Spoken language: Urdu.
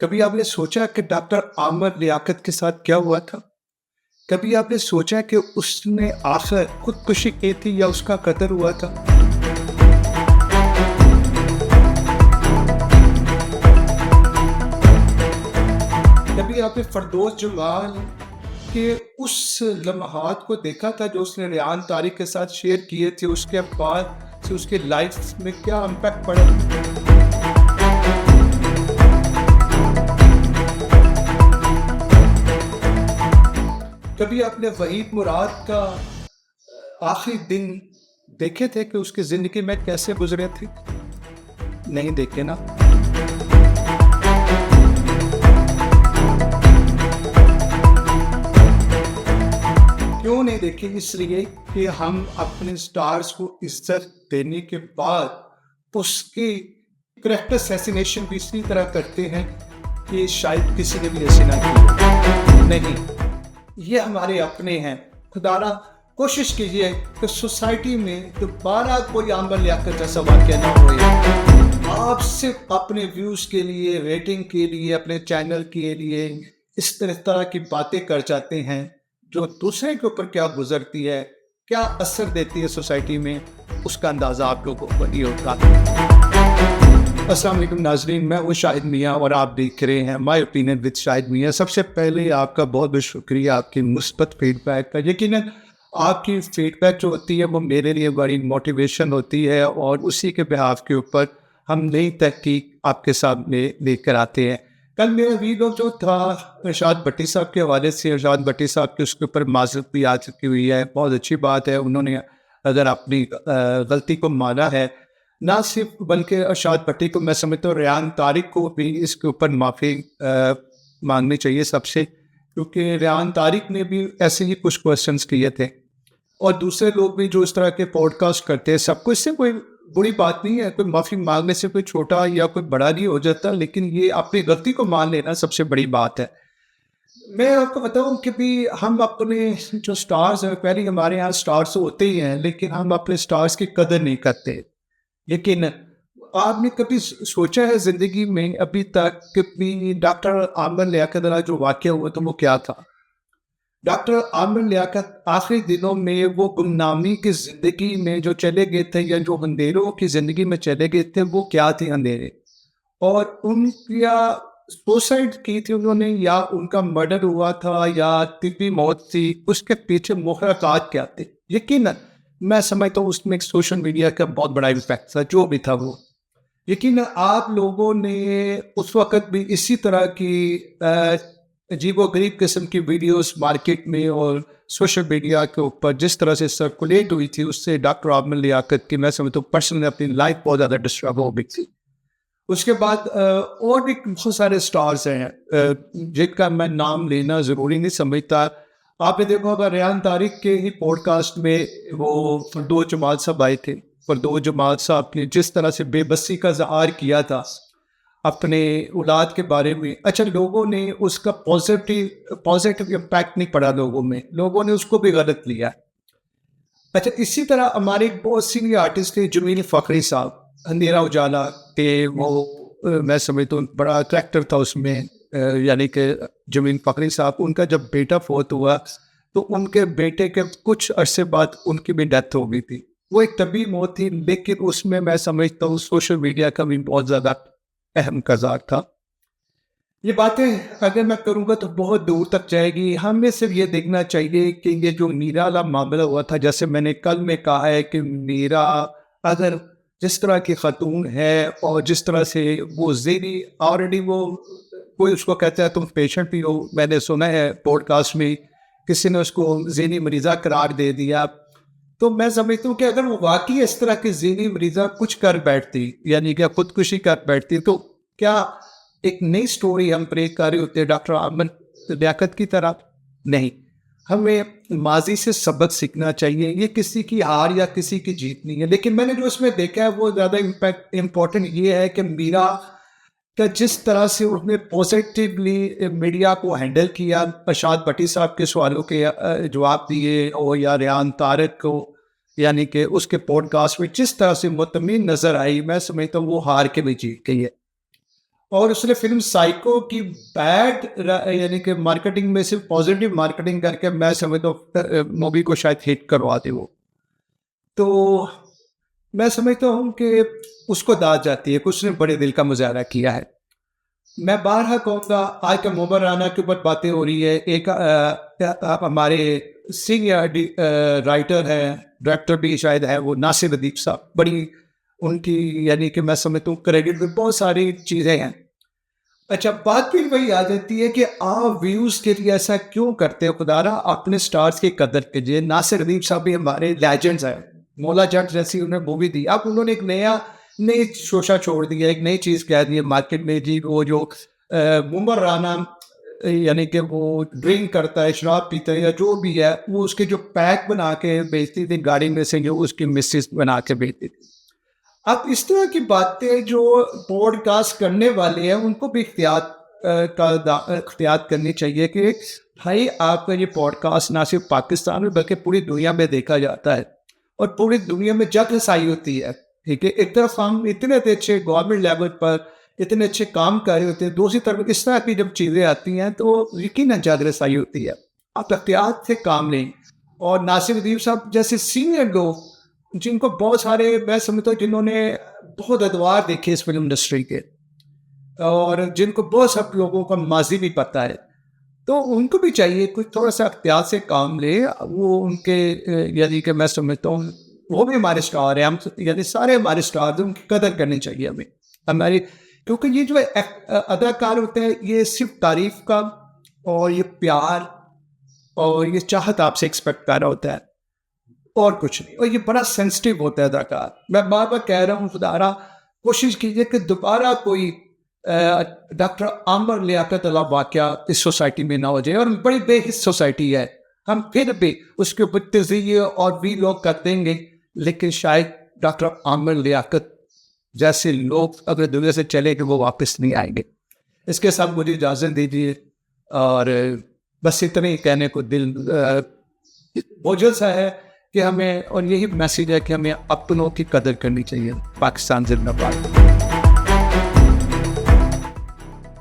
کبھی آپ نے سوچا کہ ڈاکٹر عامر لیاقت کے ساتھ کیا ہوا تھا؟ کبھی آپ نے سوچا کہ اس نے آخر خودکشی کی تھی یا اس کا قتل ہوا تھا؟ کبھی آپ نے فردوس جمال کے اس لمحات کو دیکھا تھا جو اس نے ریحان طارق کے ساتھ شیئر کیے تھے، اس کے بعد سے اس کے لائف میں کیا امپیکٹ پڑا؟ کبھی آپ نے وحید مراد کا آخری دن دیکھے تھے کہ اس کی زندگی میں کیسے گزرے تھے؟ نہیں دیکھے نا؟ کیوں نہیں دیکھے؟ اس لیے کہ ہم اپنے سٹارز کو عزت دینے کے بعد اس کی کریکٹر اسیسینیشن بھی اسی طرح کرتے ہیں کہ شاید کسی نے بھی ایسے نہ کی نہیں. یہ ہمارے اپنے ہیں. خدا را کوشش کیجئے کہ سوسائٹی میں دوبارہ کوئی عامر لیاقت جیسا واقعہ نہ ہوئے. آپ صرف اپنے ویوز کے لیے، ریٹنگ کے لیے، اپنے چینل کے لیے اس طرح کی باتیں کر جاتے ہیں جو دوسرے کے اوپر کیا گزرتی ہے، کیا اثر دیتی ہے سوسائٹی میں، اس کا اندازہ آپ لوگوں کو نہیں ہوتا. السلام علیکم ناظرین، میں ہوں شاہد میاں اور آپ دیکھ رہے ہیں مائی اوپینین وتھ شاہد میاں. سب سے پہلے آپ کا بہت بہت شکریہ آپ کی مثبت فیڈ بیک کا. یقیناً آپ کی فیڈ بیک جو ہوتی ہے وہ میرے لیے بڑی موٹیویشن ہوتی ہے اور اسی کے بہاف کے اوپر ہم نئی تحقیق آپ کے سامنے لے کر آتے ہیں. کل میرا ویڈیو جو تھا ارشاد بھٹی صاحب کے حوالے سے، ارشاد بھٹی صاحب کی اس کے اوپر معذرت بھی آ چکی ہوئی ہے. بہت اچھی بات ہے، انہوں نے اگر اپنی غلطی کو مانا ہے، نہ صرف بلکہ ارشاد بھٹی کو میں سمجھتا ہوں ریحان طارق کو بھی اس کے اوپر معافی مانگنی چاہیے سب سے، کیونکہ ریحان طارق نے بھی ایسے ہی کچھ کوشچنس کیے تھے اور دوسرے لوگ بھی جو اس طرح کے پوڈ کاسٹ کرتے ہیں. سب کو اس سے کوئی بری بات نہیں ہے، کوئی معافی مانگنے سے کوئی چھوٹا یا کوئی بڑا نہیں ہو جاتا، لیکن یہ اپنی غلطی کو مان لینا سب سے بڑی بات ہے. میں آپ کو بتاؤں کہ بھی ہم اپنے جو سٹارز ہیں، پہلے ہمارے یہاں سٹارز ہوتے ہی ہیں لیکن ہم اپنے سٹارز کی قدر نہیں کرتے. لیکن آپ نے کبھی سوچا ہے زندگی میں ابھی تک کہ بھی ڈاکٹر عامر لیاقت والا جو واقعہ ہوا تو وہ کیا تھا؟ ڈاکٹر عامر لیاقت آخری دنوں میں وہ گمنامی کی زندگی میں جو چلے گئے تھے یا جو اندھیروں کی زندگی میں چلے گئے تھے، وہ کیا تھے اندھیرے؟ اور ان یا سوسائڈ کی تھی انہوں نے، یا ان کا مرڈر ہوا تھا، یا طبی موت تھی؟ اس کے پیچھے محرکات کیا تھے؟ یقیناً میں سمجھتا ہوں اس میں ایک سوشل میڈیا کا بہت بڑا امپیکٹ تھا، جو بھی تھا وہ. یقیناً آپ لوگوں نے اس وقت بھی اسی طرح کی عجیب و غریب قسم کی ویڈیوز مارکیٹ میں اور سوشل میڈیا کے اوپر جس طرح سے سرکولیٹ ہوئی تھی، اس سے ڈاکٹر عامر لیاقت کی میں سمجھتا ہوں پرسنلی اپنی لائف بہت زیادہ ڈسٹرب ہو گئی تھی. اس کے بعد اور بھی بہت سارے سٹارز ہیں جن کا میں نام لینا ضروری نہیں سمجھتا. آپ نے دیکھا ہوگا ریحان طارق کے ہی پوڈ کاسٹ میں وہ فردوس جمال صاحب آئے تھے. فردوس جمال صاحب نے جس طرح سے بے بسی کا اظہار کیا تھا اپنے اولاد کے بارے میں، اچھا لوگوں نے اس کا پازیٹیو امپیکٹ نہیں پڑا، لوگوں نے اس کو بھی غلط لیا. اچھا اسی طرح ہمارے بہت سینئر آرٹسٹ تھے جمیل فخری صاحب، اندھیرا اجالا کے، وہ میں سمجھتا ہوں بڑا کریکٹر تھا اس میں. یعنی کہ جمیل فخری صاحب، ان کا جب بیٹا فوت ہوا تو ان کے بیٹے کے کچھ عرصے بعد ان کی بھی ڈیتھ ہو گئی تھی. وہ ایک طبی موت تھی، لیکن اس میں سمجھتا ہوں سوشل میڈیا کا بھی بہت زیادہ اہم کردار تھا. یہ باتیں اگر میں کروں گا تو بہت دور تک جائے گی. ہمیں صرف یہ دیکھنا چاہیے کہ یہ جو میرا والا معاملہ ہوا تھا، جیسے میں نے کل میں کہا ہے کہ میرا اگر جس طرح کی خاتون ہے اور جس طرح سے وہ ذہنی آلریڈی وہ کوئی اس کو کہتا ہے تم پیشنٹ بھی ہو، میں نے سنا ہے پوڈ کاسٹ میں کسی نے اس کو ذہنی مریضہ قرار دے دیا. تو میں سمجھتا ہوں کہ اگر وہ واقعی اس طرح کی ذہنی مریضہ کچھ کر بیٹھتی، یعنی کہ خودکشی کر بیٹھتی، تو کیا ایک نئی سٹوری ہم پریک کر رہے ہوتے ڈاکٹر عامر لیاقت کی طرح؟ نہیں. ہمیں ماضی سے سبق سیکھنا چاہیے. یہ کسی کی ہار یا کسی کی جیت نہیں ہے، لیکن میں نے جو اس میں دیکھا ہے وہ زیادہ امپورٹنٹ یہ ہے کہ میرا کہ جس طرح سے اس نے پازیٹیولی میڈیا کو ہینڈل کیا، ارشاد بھٹی صاحب کے سوالوں کے جواب دیے، اور یا ریحان طارق کو یعنی کہ اس کے پوڈ کاسٹ میں جس طرح سے مطمئن نظر آئی، میں سمجھتا ہوں وہ ہار کے بھی جیت گئی ہے. اور اس نے فلم سائیکو کی بیڈ یعنی کہ مارکیٹنگ میں صرف پازیٹیو مارکیٹنگ کر کے میں سمجھتا ہوں مووی کو شاید ہٹ کروا دے وہ. تو میں سمجھتا ہوں کہ اس کو داد جاتی ہے کہ اس نے بڑے دل کا مظاہرہ کیا ہے. میں بارہا کہوں گا آج کا محمد رانا کے اوپر باتیں ہو رہی ہے. ایک ہمارے سینئر رائٹر ہیں, ڈائریکٹر بھی شاید ہے, وہ ناصر ادیب صاحب, بڑی ان کی یعنی کہ میں سمجھتا ہوں کریڈٹ میں بہت ساری چیزیں ہیں. اچھا بات پھر وہی آ جاتی ہے کہ آپ ویوز کے لیے ایسا کیوں کرتے ہو؟ خدا را اپنے سٹارز کی قدر کیجیے. ناصر ادیب صاحب بھی ہمارے لیجنڈز ہیں, مولا جٹ جیسی انہیں مووی دی, اب انہوں نے ایک نئی شوشہ چھوڑ دیا, ایک نئی چیز کہہ دی ہے مارکیٹ میں, جی وہ جو محمد رانا یعنی کہ وہ ڈرنک کرتا ہے, شراب پیتا ہے یا جو بھی ہے, وہ اس کے جو پیک بنا کے بیچتی تھی گاڑی میں سے, جو اس کی مسز بنا کے بیچتی تھی. اب اس طرح کی باتیں جو پوڈ کاسٹ کرنے والے ہیں ان کو بھی اختیار کرنی چاہیے کہ بھائی آپ کا یہ پوڈ کاسٹ نہ صرف پاکستان میں بلکہ پوری دنیا میں دیکھا جاتا ہے اور پوری دنیا میں جگ رسائی ہوتی ہے. ٹھیک ہے, ایک طرف ہم اتنے اچھے گورنمنٹ لیول پر اتنے اچھے کام کر رہے ہوتے ہیں, دوسری طرف اس طرح کی جب چیزیں آتی ہیں تو یقیناً جگ رسائی ہوتی ہے. آپ احتیاط سے کام لیں. اور ناصر ادیب صاحب جیسے سینئر لوگ جن کو بہت سارے میں سمجھتا ہوں جنہوں نے بہت ادوار دیکھے اس فلم انڈسٹری کے اور جن کو بہت سب لوگوں کا ماضی بھی پتہ ہے, تو ان کو بھی چاہیے کچھ تھوڑا سا احتیاط سے کام لے. وہ ان کے یعنی کہ میں سمجھتا ہوں وہ بھی ہمارے اسٹار ہیں, ہم یعنی سارے ہمارے اسٹار ان کی قدر کرنی چاہیے ہمیں ہماری, کیونکہ یہ جو اداکار ہوتے ہیں یہ صرف تعریف کا اور یہ پیار اور یہ چاہت آپ سے ایکسپیکٹ کر رہا ہوتا ہے اور کچھ نہیں, اور یہ بڑا سینسٹیو ہوتا ہے اداکار. میں بار بار کہہ رہا ہوں خدارا کوشش کیجیے کہ دوبارہ کوئی ڈاکٹر عامر لیاقت اللہ واقعہ اس سوسائٹی میں نہ ہو جائے, اور بڑی بے حس سوسائٹی ہے. ہم پھر بھی اس کے اوپر تجزیے اور بھی لوگ کر دیں گے, لیکن شاید ڈاکٹر عامر لیاقت جیسے لوگ اگر دنیا سے چلے کہ وہ واپس نہیں آئیں گے. اس کے ساتھ مجھے اجازت دیجیے, اور بس اتنے ہی کہنے کو دل بوجھل سا ہے کہ ہمیں, اور یہی میسیج ہے کہ ہمیں اپنوں کی قدر کرنی چاہیے. پاکستان زندہ باد.